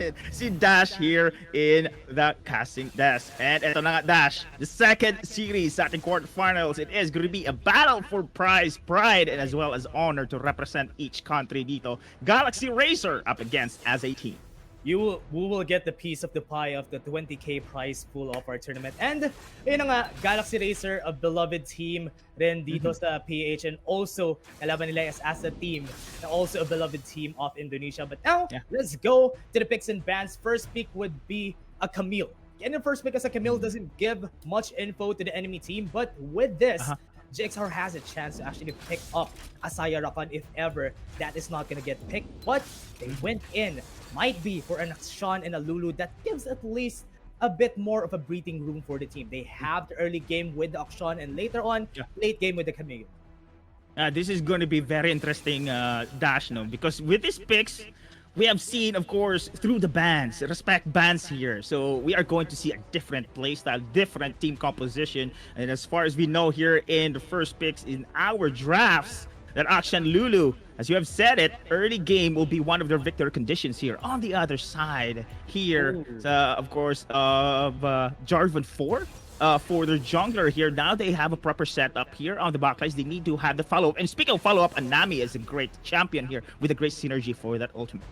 natin si Dash here in the casting desk. And eto na nga, Dash, the second series sa ating quarterfinals. It is going to be a battle for prize, pride, and as well as honor to represent each country dito. Galaxy Racer up against as a team. We will get the piece of the pie of the 20k prize pool of our tournament. And yun na nga, Galaxy Racer, a beloved team rin dito sa PH, and also kalaban nila as a team, and also a beloved team of Indonesia. But now, let's go to the picks and bans. First pick would be a Camille. And the first pick as a Camille doesn't give much info to the enemy team, but with this, GXR has a chance to actually pick up Asaya Rakan if ever that is not going to get picked. But they went in, might be for an Akshan and a Lulu that gives at least a bit more of a breathing room for the team. They have the early game with the Akshan and later on, late game with the Camille. This is going to be very interesting, Dash, no? Because with these picks, we have seen, of course, through the bans, respect bans here. So we are going to see a different playstyle, different team composition. And as far as we know here in the first picks in our drafts, that Akshan Lulu, as you have said it, early game will be one of their victory conditions here. On the other side here, of course, of Jarvan 4. For their jungler here, now they have a proper setup here on the backlines. They need to have the follow-up. And speaking of follow-up, Anami is a great champion here with a great synergy for that ultimate.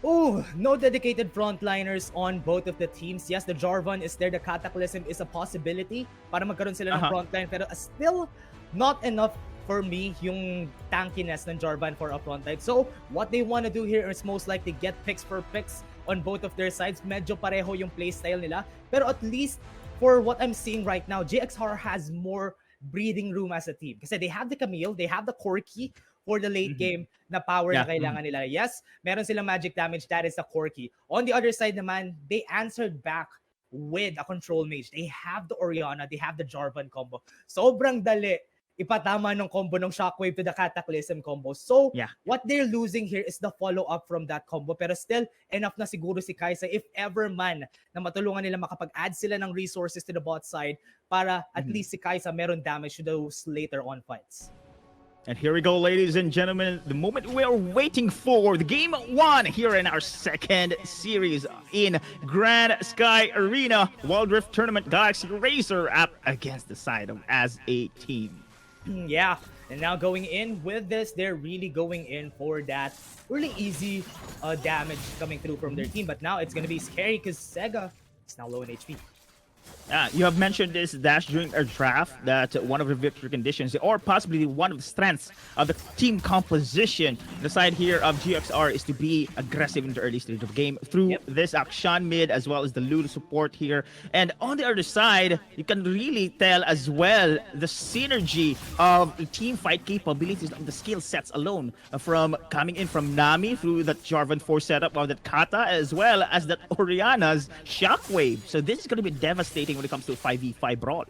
Oh, no dedicated frontliners on both of the teams. Yes, the Jarvan is there. The Cataclysm is a possibility para magkaroon sila ng frontline. Pero still, not enough for me yung tankiness ng Jarvan for a frontline. So, what they want to do here is most likely get picks for picks on both of their sides. Medyo pareho yung playstyle nila. Pero at least, for what I'm seeing right now, GXR has more breathing room as a team. Kasi they have the Camille, they have the Corki for the late game na power na kailangan nila. Yes, meron silang magic damage, that is the Corki. On the other side naman, they answered back with a control mage. They have the Orianna, they have the Jarvan combo. Sobrang dali ipatama ng combo ng Shockwave to the Cataclysm combo. So, what they're losing here is the follow-up from that combo. Pero still, enough na siguro si Kaisa if ever man na matulungan nila makapag-add sila ng resources to the bot side para at least si Kaisa meron damage to those later on fights. And here we go, ladies and gentlemen, the moment we are waiting for, the game one here in our second series in GrindSky Arena, Wild Rift Tournament. Galaxy Racer up against the side of as a team. Yeah, and now going in with this, they're really going in for that really easy damage coming through from their team. But now it's going to be scary because Sega is now low in HP. You have mentioned this, Dash, during our draft, that one of the victory conditions, or possibly one of the strengths of the team composition, the side here of GXR, is to be aggressive in the early stage of the game through this Akshan mid as well as the Lulu support here. And on the other side, you can really tell as well the synergy of the team fight capabilities of the skill sets alone, from coming in from Nami through that Jarvan 4 setup of that Kata, as well as that Orianna's Shockwave. So this is going to be devastating when it comes to a 5v5 brawl.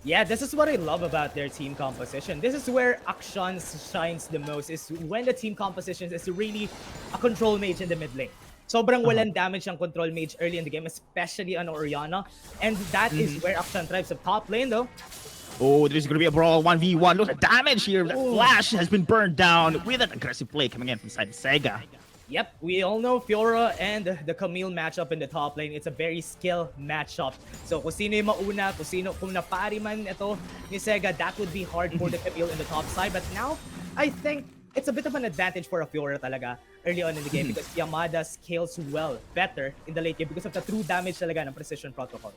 Yeah, this is what I love about their team composition. This is where Akshan shines the most, is when the team composition is really a control mage in the mid lane. Sobrang walang damage ang control mage early in the game, especially on Orianna. And that is where Akshan thrives. Up top lane though. Oh, there's going to be a brawl 1v1. Look at the damage here. That Flash has been burned down with an aggressive play coming in from side Sega. Yep, we all know Fiora and the Camille matchup in the top lane. It's a very skill matchup. So kung sino yung mauna, kung napari man ito ni Sega, that would be hard for the Camille in the top side. But now, I think it's a bit of an advantage for a Fiora talaga early on in the game because Yamada scales well better in the late game because of the true damage talaga ng Precision Protocol.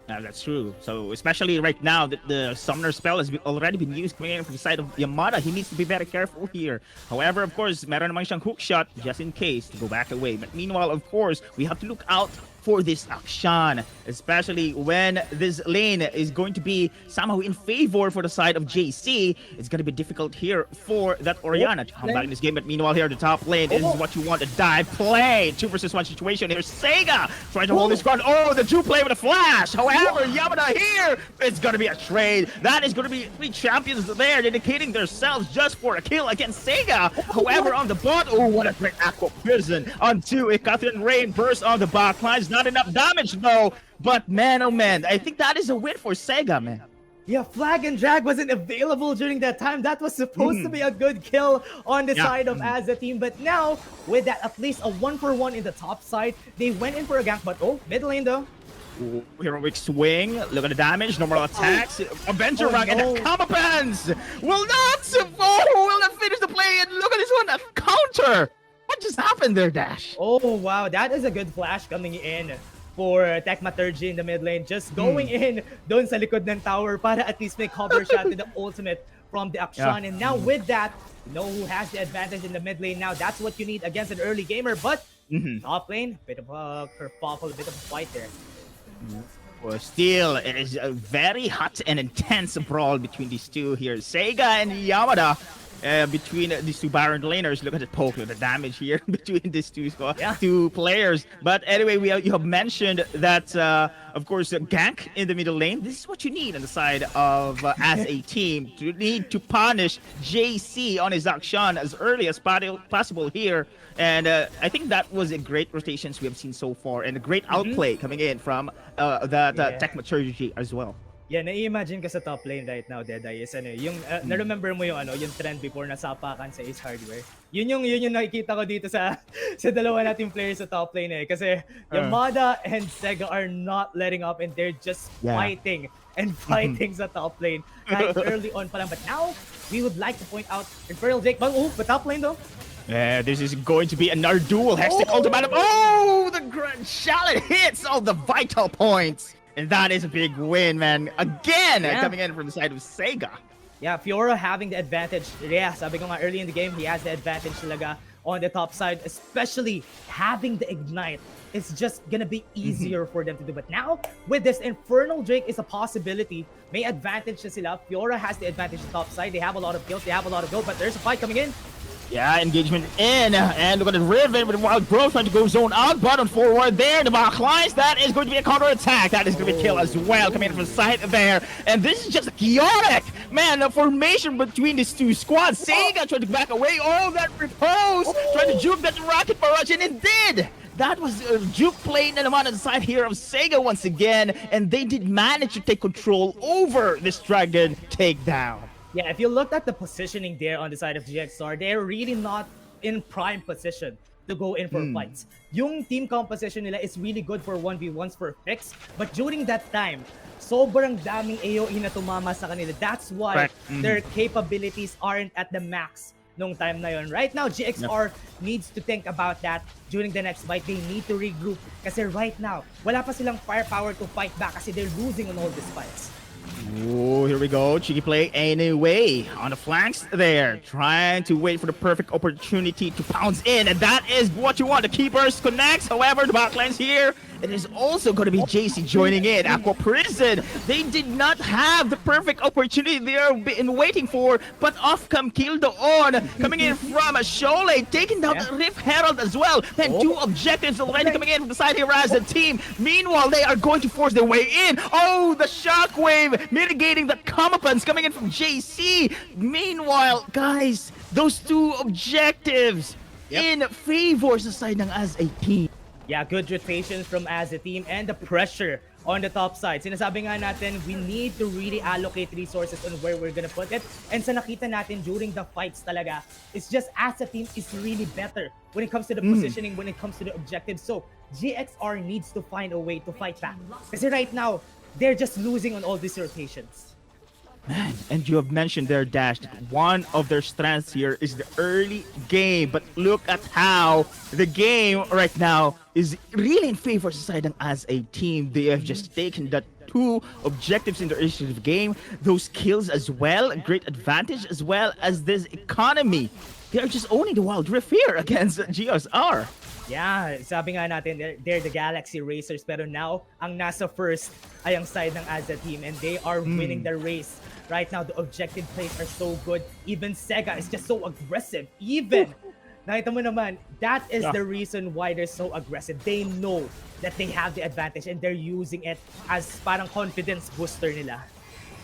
That's true. So especially right now that the summoner spell has already been used coming in from the side of Yamada, he needs to be very careful here. However, of course, meron namang siyang hook shot just in case to go back away. But meanwhile, of course, we have to look out for this Akshan, especially when this lane is going to be somehow in favor for the side of JC. It's going to be difficult here for that Orianna to come back in this game. But meanwhile, here the top lane is what you want, a dive play. 2 versus 1 situation. Here's Sega trying to hold his ground. Oh, the 2 play with a flash. However, Yamada here, it's going to be a trade. That is going to be 3 champions there dedicating themselves just for a kill against Sega. However, on the bot, oh, what a great Aqua Prison onto a Catherine Rain burst on the back lines. Not enough damage though, but man, oh man, I think that is a win for Sega, man. Yeah, flag and drag wasn't available during that time. That was supposed to be a good kill on the side of Azza team. But now, with that at least a 1-for-1 in the top side, they went in for a gank. But mid lane though. Ooh, heroic swing. Look at the damage. Normal attacks. Avenger rank and the comeuppance will not. Will not finish the play. And look at this one. A counter. What just happened there, Dash? Oh wow, that is a good flash coming in for Tecmaturgy in the mid lane. Just going in doon sa likod ng tower para at least make cover shot to the ultimate from the action. And now with that, you know who has the advantage in the mid lane now. That's what you need against an early gamer. But top lane, bit of a kerfuffle, a bit of a fight there. Well, still, it is a very hot and intense brawl between these two here. Sega and Yamada. Between these two Baron laners, look at the poke, look at the damage here between these two players. But anyway, you have mentioned that, of course, gank in the middle lane. This is what you need on the side of as a team. You need to punish JC on his action as early as possible here. And I think that was a great rotations we have seen so far, and a great outplay coming in from the Tecmaturgy as well. Yeah, na-imagine ka sa top lane right now, Deday, is yung na-remember mo yung yung trend before na sapakan sa Ace Hardware. Yun yung nakikita ko dito sa dalawa nating players sa top lane kasi Yamada and Sega are not letting up and they're just fighting and fighting sa top lane kahit early on pa lang. But now, we would like to point out Imperial Drake, but top lane though. Yeah, this is going to be another duel. Hextech ultimatum. Oh, the Grand Shallot hits all the vital points. And that is a big win, man. Again, coming in from the side of Sega. Yeah, Fiora having the advantage. Yeah, sabi ko nga early in the game, he has the advantage talaga on the top side. Especially having the Ignite. It's just gonna be easier for them to do. But now, with this, Infernal Drake is a possibility. May advantage na sila. Fiora has the advantage on the top side. They have a lot of kills. They have a lot of go. But there's a fight coming in. Yeah, engagement in, and look at the Riven with the Wild Growth trying to go zone out, button forward there, the backlines, that is going to be a counter attack, that is going to be kill as well, coming in from the side there, and this is just chaotic, man, the formation between these two squads. Sega trying to back away, that repose, trying to juke that rocket barrage, and it did! That was a juke play na naman on the side here of Sega once again, and they did manage to take control over this Dragon takedown. Yeah, if you looked at the positioning there on the side of GXR, they're really not in prime position to go in for fights. Yung team composition nila is really good for 1v1s for fix, but during that time, sobrang daming AoE na tumama sa kanila. That's why their capabilities aren't at the max nung time na yon. Right now, GXR needs to think about that during the next fight. They need to regroup kasi right now, wala pa silang firepower to fight back kasi they're losing on all these fights. Oh, here we go. Cheeky play anyway on the flanks there. Trying to wait for the perfect opportunity to pounce in. And that is what you want. The Keepers connects. However, the backlines here. It is also going to be JC joining in. Aqua Prison. They did not have the perfect opportunity they are been waiting for. But off come Kildoon. Coming in from Shole. Taking down the Rift Herald as well. And two objectives already coming in from the side here as a team. Meanwhile, they are going to force their way in. Oh, the Shockwave mitigating the comeuppance coming in from JC. Meanwhile, guys, those two objectives in favor sa side ng as a team. Yeah, good rotations from as a team and the pressure on the top side. Sinasabi nga natin, we need to really allocate resources on where we're gonna put it. And sa nakita natin during the fights talaga, it's just as a team is really better when it comes to the positioning, when it comes to the objectives. So, GXR needs to find a way to fight back. Kasi right now, they're just losing on all these rotations. Man, and you have mentioned there, Dash, that one of their strengths here is the early game. But look at how the game right now is really in favor side as a team. They have just taken that two objectives in the initiative game, those kills as well, a great advantage as well as this economy. They are just owning the Wild Rift here against GSR. Yeah, sabi nga natin, they're the Galaxy Racers, pero now, ang nasa first ay ang side ng Azza team, and they are winning the race. Right now, the objective plays are so good. Even Sega is just so aggressive. Even, nakita mo naman, that is the reason why they're so aggressive. They know that they have the advantage, and they're using it as parang confidence booster nila.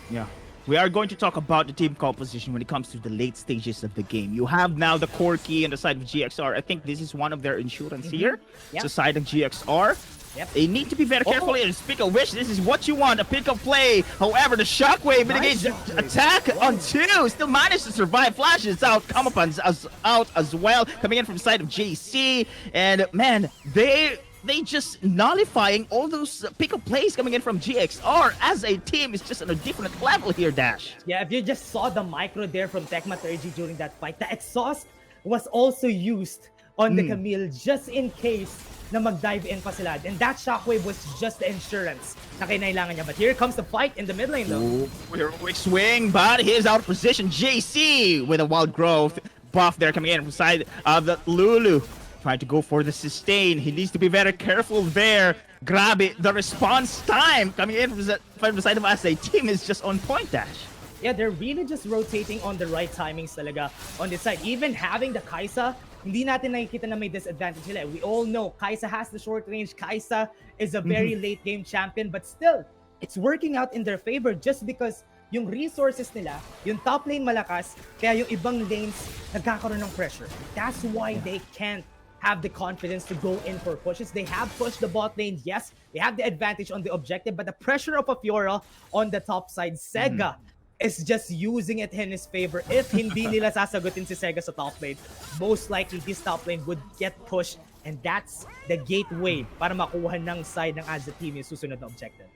Yeah. we are going to talk about the team composition when it comes to the late stages of the game. You have now the Corki on the side of GXR. I think this is one of their insurance here. Yep. It's the side of GXR. Yep. They need to be very careful here. Speak of which, this is what you want, a pick-up play. However, the Shockwave mitigates attack on 2. Still managed to survive. Flash is out. Kamapan's out as well. Coming in from the side of JC. And man, they just nullifying all those pick-up plays coming in from GXR as a team is just on a different level here, Dash. Yeah, if you just saw the micro there from Tecmaturgy during that fight, the exhaust was also used on the Camille just in case na mag-dive in pa sila. And that shockwave was just the insurance na kinailangan niya. But here comes the fight in the mid lane though. Heroic swing, but he is out of position. JC with a wild growth buff there coming in from the side of the Lulu. Trying to go for the sustain. He needs to be very careful there. Grab it. The response time coming in from the side of us. A team is just on point, Dash. Yeah, they're really just rotating on the right timings talaga on this side. Even having the Kai'Sa, hindi natin nakikita na may disadvantage sila. We all know Kai'Sa has the short range. Kai'Sa is a very late game champion, but still, it's working out in their favor just because yung resources nila, yung top lane malakas, kaya yung ibang lanes nagkakaroon ng pressure. That's why they can't have the confidence to go in for pushes. They have pushed the bot lane, yes. They have the advantage on the objective, but the pressure of a Fiora on the top side, Sega is just using it in his favor. If hindi nila sasagutin si Sega sa top lane, most likely this top lane would get pushed, and that's the gateway para makuha ng side ng Azza team yung susunod na objective.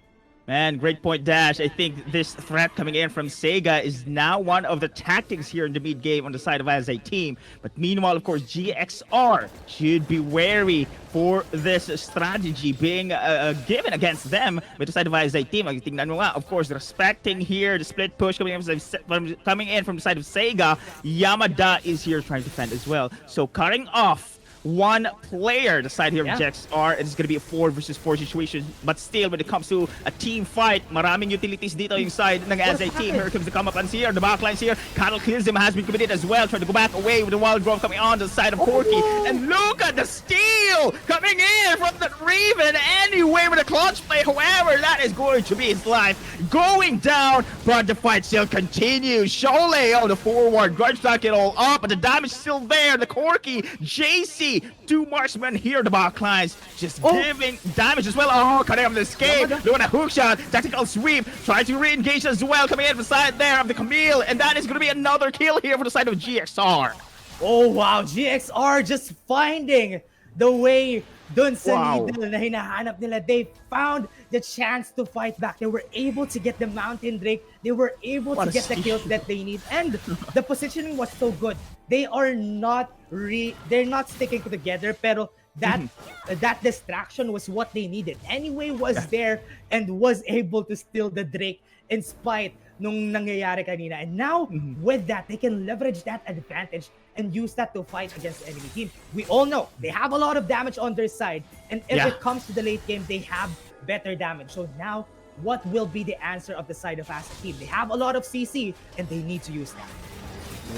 Man, great point, Dash. I think this threat coming in from Sega is now one of the tactics here in the mid game on the side of as a team. But meanwhile, of course, GXR should be wary for this strategy being given against them with the side of as a team. I think, of course, respecting here the split push coming in from the side of Sega. Yamada is here trying to defend as well. So cutting off one player, the side here of GXR, it's going to be a 4 versus 4 situation. But still, when it comes to a team fight, maraming utilities dito yung side ng as a team. Here comes the comeuppance here, the backlines here. Cataclysm has been committed as well, trying to go back away with the wild growth coming on the side of Corki. And look at the steal coming in from the Raven anyway with a clutch play. However, that is going to be his life going down, but the fight still continues. Shole on the forward, GrindSky it all up, but the damage still there. The Corki, JC, 2 marksmen here, the backlines just giving damage as well. Oh, cutting off the escape. Doing a hook shot, tactical sweep, trying to re-engage as well, coming in from the side there of the Camille, and that is going to be another kill here for the side of GXR. Oh wow, GXR just finding the way dun sa needle na hinahanap nila. They found the chance to fight back. They were able to get the Mountain Drake. They were able to get the kills that they need. And the positioning was so good. They are not they're not sticking together, pero that distraction was what they needed. Anyway was there and was able to steal the Drake in spite nung nangyayari kanina. And now, with that, they can leverage that advantage and use that to fight against the enemy team. We all know they have a lot of damage on their side, and if it comes to the late game, they have better damage. So now, what will be the answer of the side of Azza team? They have a lot of CC, and they need to use that.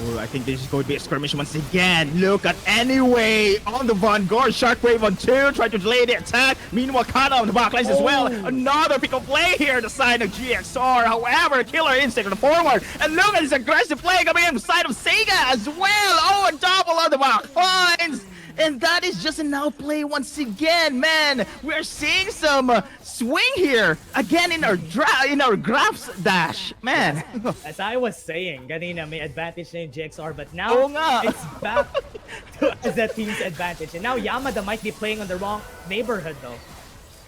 Ooh, I think this is going to be a skirmish once again. Look at anyway on the Vanguard. Shockwave on 2, trying to delay the attack. Meanwhile, Kana on the backlines as well. Another pick of play here, the side of GXR. However, killer instinct on the forward. And look at this aggressive play coming in the side of Sega as well. Oh, a double on the backlines. And that is just an outplay once again, man. We're seeing some swing here again in our graphs, Dash, man. As I was saying, kanina may advantage na yung GXR, but now it's back to Azza team's advantage. And now Yamada might be playing on the wrong neighborhood though.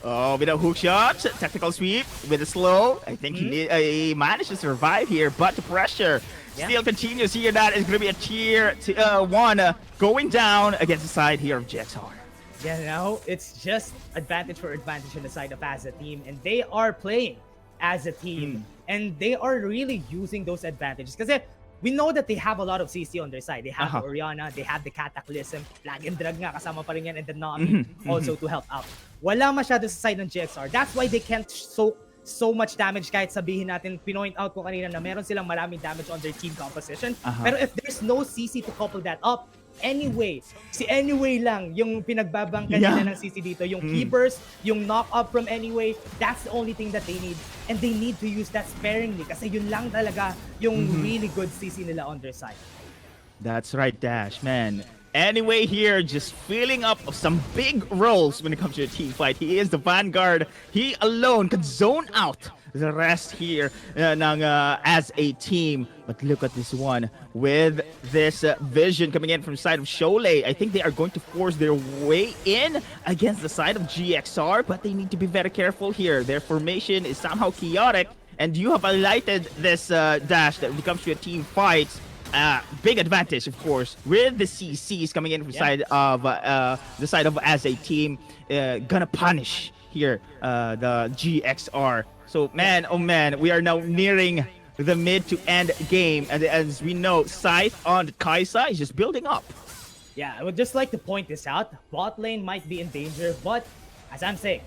Oh, with a hook shot, tactical sweep with a slow. I think he managed to survive here, but the pressure still continues here. That is going to be a tier 1 going down against the side here of GXR. Yeah, now it's just advantage for advantage on the side of Azza team, and they are playing as a team, and they are really using those advantages because we know that they have a lot of CC on their side. They have the Orianna, they have the Cataclysm, Flag and Drag nga kasama pa rin yan, and the Nami also to help out. Wala masyado sa side ng GXR. That's why they can't soak so much damage kahit sabihin natin, pinoint out ko kanina na meron silang maraming damage on their team composition. Pero if there's no CC to couple that up, Anyway, si Anyway lang yung pinagbabangkan nila ng CC dito. Yung key burst, yung knock up from Anyway, that's the only thing that they need. And they need to use that sparingly kasi yun lang talaga yung really good CC nila on their side. That's right, Dash, man. Anyway, here, just filling up of some big roles when it comes to a team fight. He is the vanguard. He alone could zone out the rest here as a team. But look at this one with this vision coming in from the side of Sholay. I think they are going to force their way in against the side of GXR, but they need to be very careful here. Their formation is somehow chaotic, and you have highlighted this Dash that when it comes to a team fight. Big advantage, of course, with the CCs coming in from the side of as a team, gonna punish here the GXR. So man, oh man, we are now nearing the mid to end game, and as we know, Scythe on Kaisa is just building up. Yeah, I would just like to point this out. Bot lane might be in danger, but as I'm saying,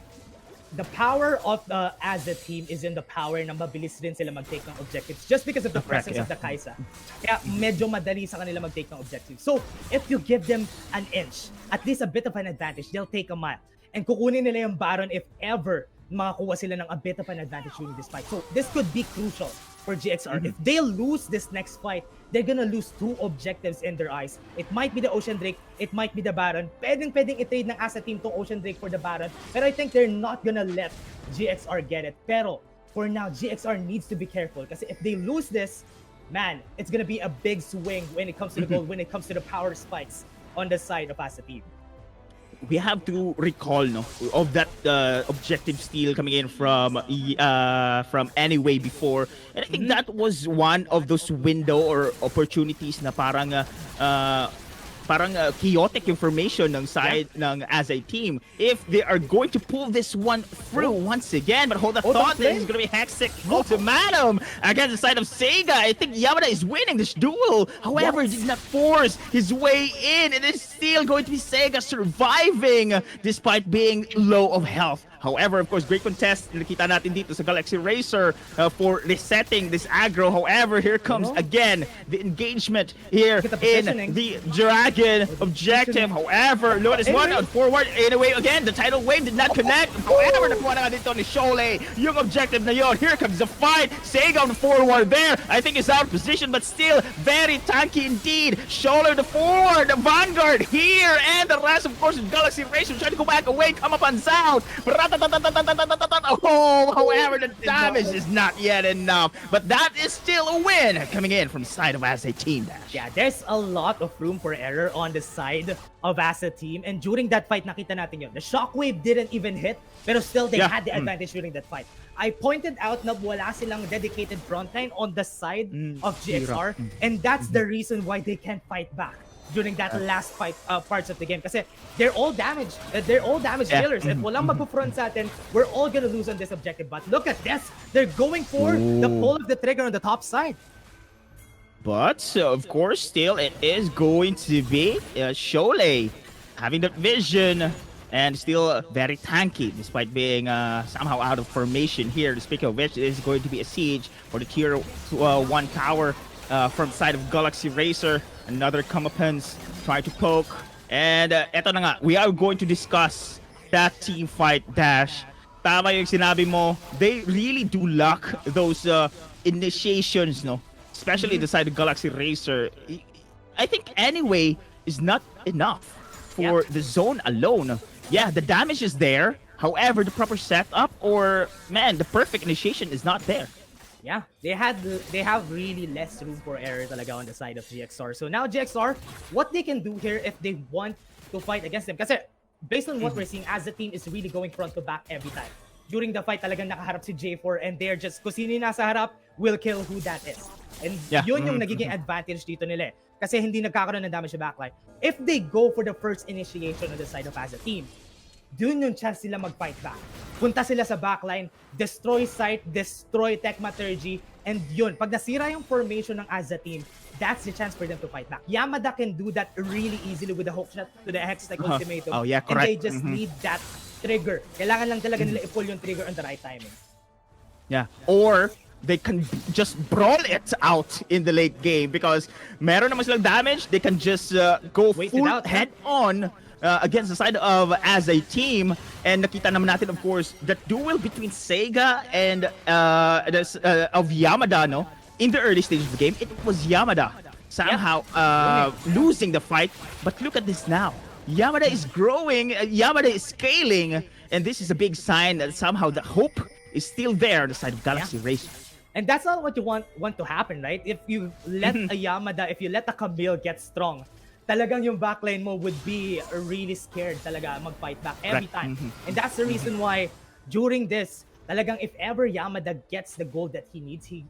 the power of the as a team is in the power na mabilis din sila mag-take ng objectives just because of the presence of the Kaisa. Kaya medyo madali sa kanila mag-take ng objectives. So, if you give them an inch, at least a bit of an advantage, they'll take a mile. And kukunin nila yung Baron if ever makakuha sila ng a bit of an advantage during this fight. So, this could be crucial for GXR. If they lose this next fight, they're gonna lose 2 objectives in their eyes. It might be the Ocean Drake, it might be the Baron. Pwedeng i-trade ng as a team tong Ocean Drake for the Baron. Pero I think they're not gonna let GXR get it. Pero for now, GXR needs to be careful. Kasi if they lose this, man, it's gonna be a big swing when it comes to the goal, when it comes to the power spikes on the side of as a team. We have to recall of that objective steal coming in from Anyway before, and I think that was one of those window or opportunities na parang chaotic information ng side ng as a team if they are going to pull this one through once again. But hold the thought, this is going to be Hexic ultimatum against the side of Sega. I think Yamada is winning this duel. However, he did not force his way in. It is still going to be Sega surviving despite being low of health. However, of course, great contest nakita natin dito sa Galaxy Racer for resetting this aggro. However, here comes again the engagement here in the Dragon objective. However, look at this one, forward anyway again. The tidal wave did not connect. However, nakuha na nga dito ni Sholay yung objective na yun. Here comes the fight. Sega on the forward there. I think he's out of position, but still very tanky indeed. Sholay the forward, the vanguard here, and the rest, of course, of Galaxy Racer trying to go back away, come up on sound. Oh, however, the damage is not yet enough. But that is still a win coming in from side of as a team, Dash. Yeah, there's a lot of room for error on the side of as a team. And during that fight, nakita natin yun. The shockwave didn't even hit, pero still they had the advantage during that fight. I pointed out na wala silang dedicated frontline on the side of GXR. And that's the reason why they can't fight back during that last fight parts of the game kasi they're all damaged killers. If walang magpo-front sa atin, we're all gonna lose on this objective. But look at this, they're going for the pull of the trigger on the top side. But of course, still it is going to be Sholay having that vision and still very tanky despite being somehow out of formation here. Speaking of which, it is going to be a siege for the tier 1 tower from side of Galaxy Racer. Another comeuppance trying to poke. And eto na nga, we are going to discuss that team fight, Dash. Tama yung sinabi mo, they really do lack those initiations, no? Especially the side of Galaxy Racer. I think Anyway is not enough for the zone alone. Yeah, the damage is there. However, the proper setup or, man, the perfect initiation is not there. Yeah, they have really less room for error talaga on the side of GXR. So now GXR, what they can do here if they want to fight against them, kasi based on what we're seeing, as the team is really going front to back every time. During the fight, talagang nakaharap si J4 and they're just, kung sino yung nasa harap, will kill who that is. And yun yung nagiging advantage dito nila. Kasi hindi nagkakaroon ng damage sa backline. If they go for the first initiation on the side of as a team, dun yung chance sila mag-fight back. Punta sila sa backline, destroy site, destroy Tecmaturgy, and yun, pag nasira yung formation ng as a team, that's the chance for them to fight back. Yamada can do that really easily with the hook shot to the Hex-like ultimatum. Oh, yeah, correct. And they just need that trigger. Kailangan lang talaga nila i-pull yung trigger on the right timing. Yeah. Or they can just brawl it out in the late game because meron naman silang damage. They can just go Wait it full out, head on against the side of as a team. And nakita naman natin, of course, that duel between Sega and of Yamada, no? In the early stages of the game, it was Yamada somehow losing the fight. But look at this now. Yamada is growing, Yamada is scaling, and this is a big sign that somehow the hope is still there on the side of Galaxy Racer. And that's not what you want to happen, right? If you let a Yamada, if you let a Camille get strong, talagang yung backline mo would be really scared talaga mag-fight back every time. And that's the reason why during this, talagang if ever Yamada gets the gold that he needs, he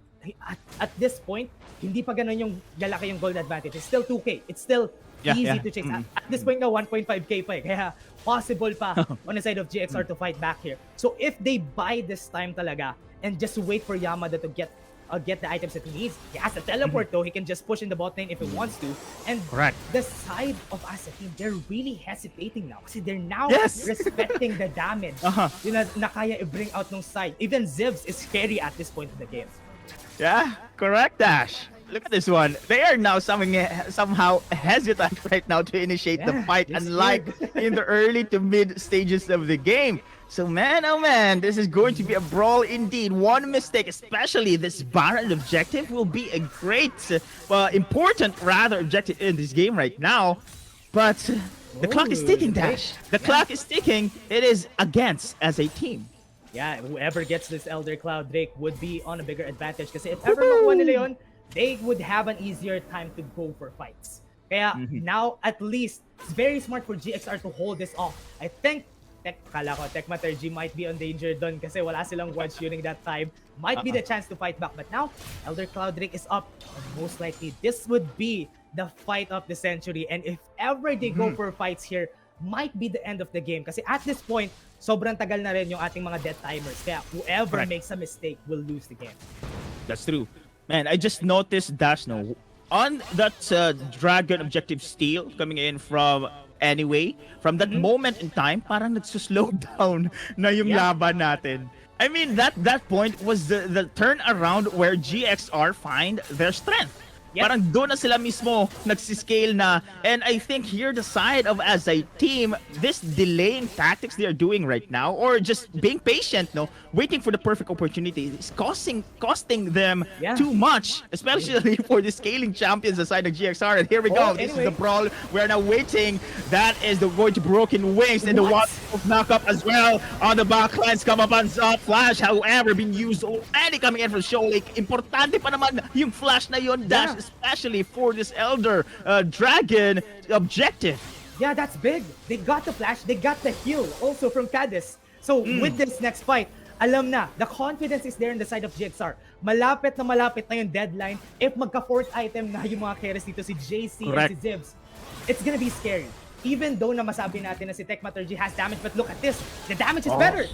at this point, hindi pa ganun yung lalaki yung gold advantage. It's still 2K. It's still easy to chase. At this point nga, 1.5K pa eh. Kaya possible pa on the side of GXR to fight back here. So if they buy this time talaga and just wait for Yamada to get the items that he needs, he has a teleport though. He can just push in the bot lane if he wants to. And the side of Asa team, they're really hesitating now. Kasi they're now respecting the damage na kaya i-bring out nung side. Even Zivs is scary at this point of the game. Yeah, correct, Dash. Look at this one. They are now somehow hesitant right now to initiate the fight, unlike in the early to mid stages of the game. So man, oh man, this is going to be a brawl indeed. One mistake, especially this Baron objective, will be a great, important rather objective in this game right now. But the clock is ticking, Dash. The clock is ticking. It is against as a team. Yeah, whoever gets this Elder Cloud Drake would be on a bigger advantage. Kasi if ever makuha nila yun, they would have an easier time to go for fights. Kaya now, at least, it's very smart for GXR to hold this off. I think, kala ko, Tecmatergy might be on danger dun kasi wala silang one shooting that time. Might be the chance to fight back. But now, Elder Cloud Drake is up. And most likely, this would be the fight of the century. And if ever they go for fights here, might be the end of the game. Kasi at this point, sobrang tagal na rin yung ating mga death timers. Kaya whoever makes a mistake will lose the game. That's true. Man, I just noticed Dash no on that dragon objective steal coming in from anyway. From that moment in time, parang nagsuslow down na yung laban natin. I mean, that point was the turnaround where GXR find their strength. Parang doon na sila mismo nagsiscale na. And I think here the side of as a team, this delaying tactics they are doing right now, or just being patient, no, waiting for the perfect opportunity, is costing them too much, especially for the scaling champions aside of GXR. And here we go. This is the brawl. We're now waiting. That is the going to broken wings and the one knock up as well on the backlines. Come up on flash, however, being used already coming in from Show Lake. Importante pa naman yung flash na yun, Dash. Especially for this Elder Dragon objective. Yeah, that's big. They got the flash, they got the heal also from Cadis. So with this next fight, alam na, the confidence is there on the side of GXR. Malapit na yung deadline. If magka-fourth item na yung mga carries dito, si JC and si Zivs, it's gonna be scary. Even though na masabi natin na si Tecmatergy has damage, but look at this, the damage is better.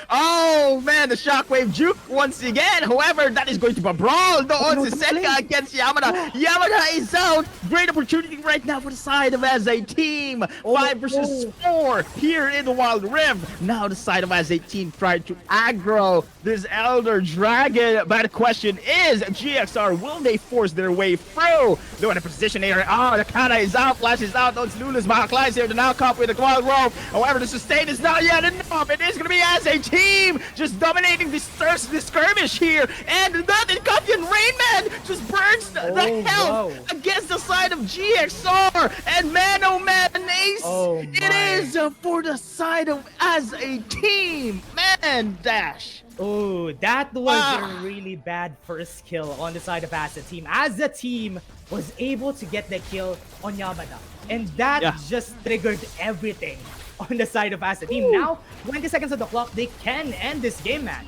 Oh man, the shockwave juke once again. However, that is going to be a brawl. Doon si Senka against Yamada. Yamada is out. Great opportunity right now for the side of as a team. 5 versus 4 here in the Wild Rift. Now the side of as a team tried to aggro this Elder Dragon. But the question is, GXR, will they force their way through? They're in a position here. Oh, the Kana is out. Flash is out. Those Lula's Mahaklais here to now come with the Wild Rope. However, the sustain is not yet enough. It is going to be as a team just dominating this skirmish here, and the Guardian Rainman just burns the health against the side of GXR, and man oh man, Ace, it is for the side of as a team, man, Dash. Oh, that was a really bad first kill on the side of as a team. As a team was able to get the kill on Yamada, and that just triggered everything on the side of as a team. Now, 20 seconds on the clock, they can end this game, man.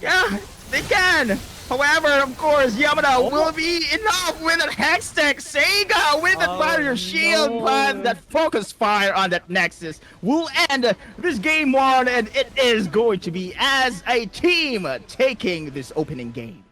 Yeah, they can. However, of course, Yamada will be enough with a Hextech. Sega with that barrier shield, but that focus fire on that Nexus will end this game 1, and it is going to be as a team taking this opening game.